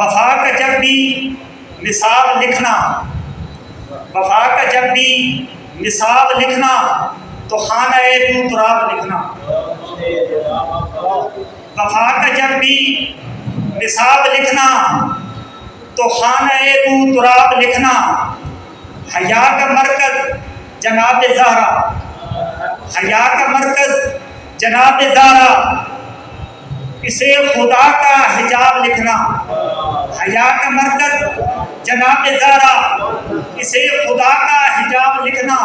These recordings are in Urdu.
وفا کا جب بھی نصاب لکھنا، وفا کا جب بھی نصاب لکھنا تو خانہ بو تراب لکھنا، وفا کا جب بھی نصاب لکھنا تو خانہ بو تراب لکھنا، حیا کا مرکز جناب زہرا، حیا کا مرکز جناب زہرا، اسے خدا کا حجاب لکھنا، حیا کا مرکز جناب زہرا، اسے خدا کا حجاب لکھنا،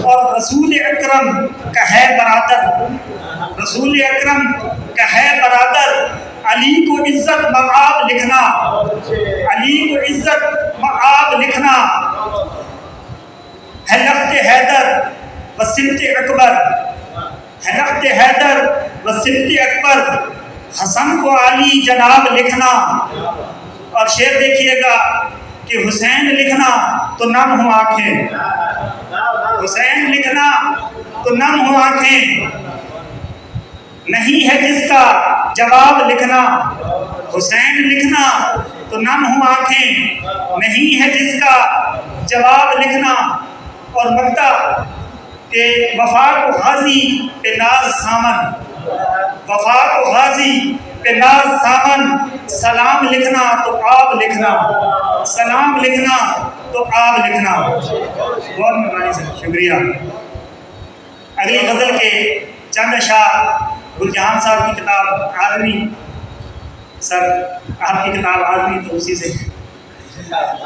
اور رسول اکرم کا ہے برادر، رسول اکرم کا ہے برادر، علی کو عزت مآب لکھنا، علی کو عزت مآب لکھنا، ہے لفظ حیدر و سمت اکبر، ہے لفظ حیدر و سمت اکبر، حسن کو علی جناب لکھنا، اور شعر دیکھیے گا کہ حسین لکھنا تو نم ہوں آنکھیں، حسین لکھنا تو نم ہوں آنکھیں، نہیں ہے جس کا جواب لکھنا، حسین لکھنا تو نم ہوں آنکھیں، نہیں ہے جس کا جواب لکھنا، اور مکتا کہ وفا کو غازی پہ ناز سامن، وفا کو غازی پہ ناز سامن، سلام لکھنا تو آب لکھنا، سلام لکھنا تو آب لکھنا۔ بہت مہربانی سر، شکریہ۔ اگلی غزل کے چند اشعار گل جہان صاحب کی کتاب آدمی، سر آپ کی کتاب آدمی تو اسی سے،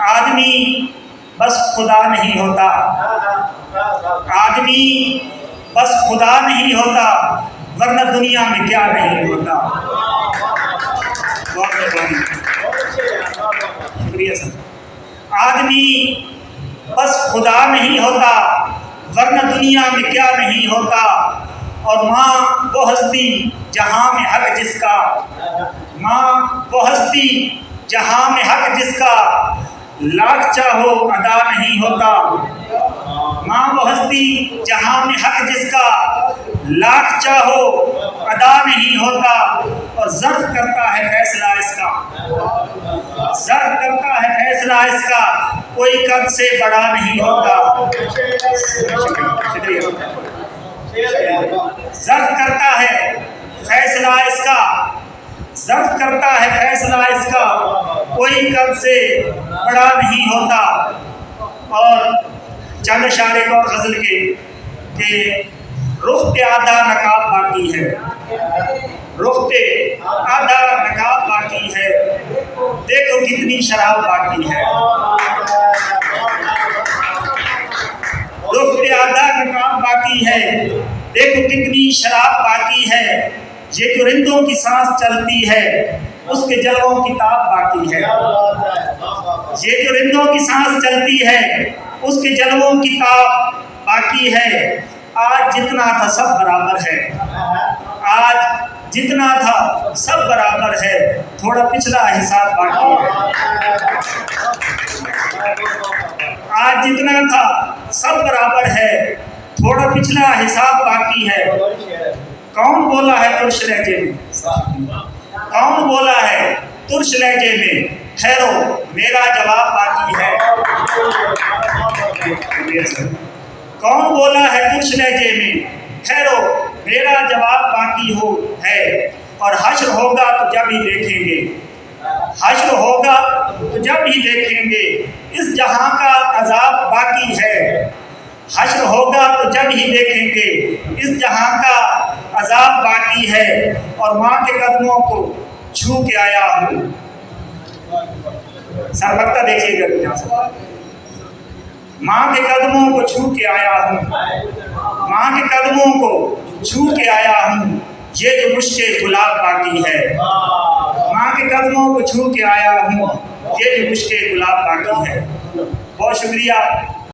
آدمی بس خدا نہیں ہوتا، آدمی بس خدا نہیں ہوتا، ورنہ دنیا میں کیا نہیں ہوتا۔ بہت مہربانی، شکریہ سر۔ آدمی بس خدا نہیں ہوتا، ورنہ دنیا میں کیا نہیں ہوتا، اور ماں وہ ہستی جہاں میں حق جس کا، ماں وہ ہستی جہاں میں حق جس کا، لاکھ چاہو ادا نہیں ہوتا، ماں وہ ہستی جہاں میں حق جس کا، لاکھ چاہو ادا نہیں ہوتا، اور ظرف کرتا ہے فیصلہ اس کا، ظرف کرتا ہے فیصلہ اس کا، کوئی قد سے بڑا نہیں ہوتا۔ شکریہ۔ ظرف کرتا ہے فیصلہ اس کا، ظرف کرتا ہے فیصلہ اس کا، کوئی قد سے بڑا نہیں ہوتا۔ اور چند اشعار ایک اور غزل کے کہ رخ پہ آدھا نقاب باقی ہے، رخ پہ آدھا نقاب باقی ہے، دیکھو کتنی شراب باقی ہے، رخ پہ آدھا نقاب باقی ہے، دیکھو کتنی شراب باقی ہے، یہ جو رندوں کی سانس چلتی ہے اس کے جلووں کی تاب باقی ہے، یہ جو رندوں کی سانس چلتی ہے اس کے جلووں کی تاب باقی ہے، آج جتنا تھا سب برابر ہے، آج جتنا تھا سب برابر ہے، تھوڑا پچھلا حساب باقی ہے، آج جتنا تھا سب برابر ہے، تھوڑا پچھلا حساب باقی ہے۔ کون بولا ہے ترش لہجے میں، کون بولا ہے ترش لہجے میں، ٹھہرو میرا جواب باقی ہے، کون بولا ہے ترش لہجے میں، ٹھہرو میرا جواب باقی ہے، اور حشر ہوگا تو جب ہی دیکھیں گے، حشر ہوگا تو جب ہی دیکھیں گے، اس جہاں کا عذاب باقی ہے، حشر ہوگا تو جب ہی دیکھیں گے، اس جہاں کا عذاب باقی ہے، اور ماں کے قدموں کو چھو کے آیا ہوں، سر وقتہ دیکھیے گا، ماں کے قدموں کو چھو کے آیا ہوں، ماں کے قدموں کو چھو کے آیا ہوں، یہ جو مشک گلاب باقی ہے، ماں کے قدموں کو چھو کے آیا ہوں، یہ جو مشک گلاب باقی ہے۔ بہت شکریہ۔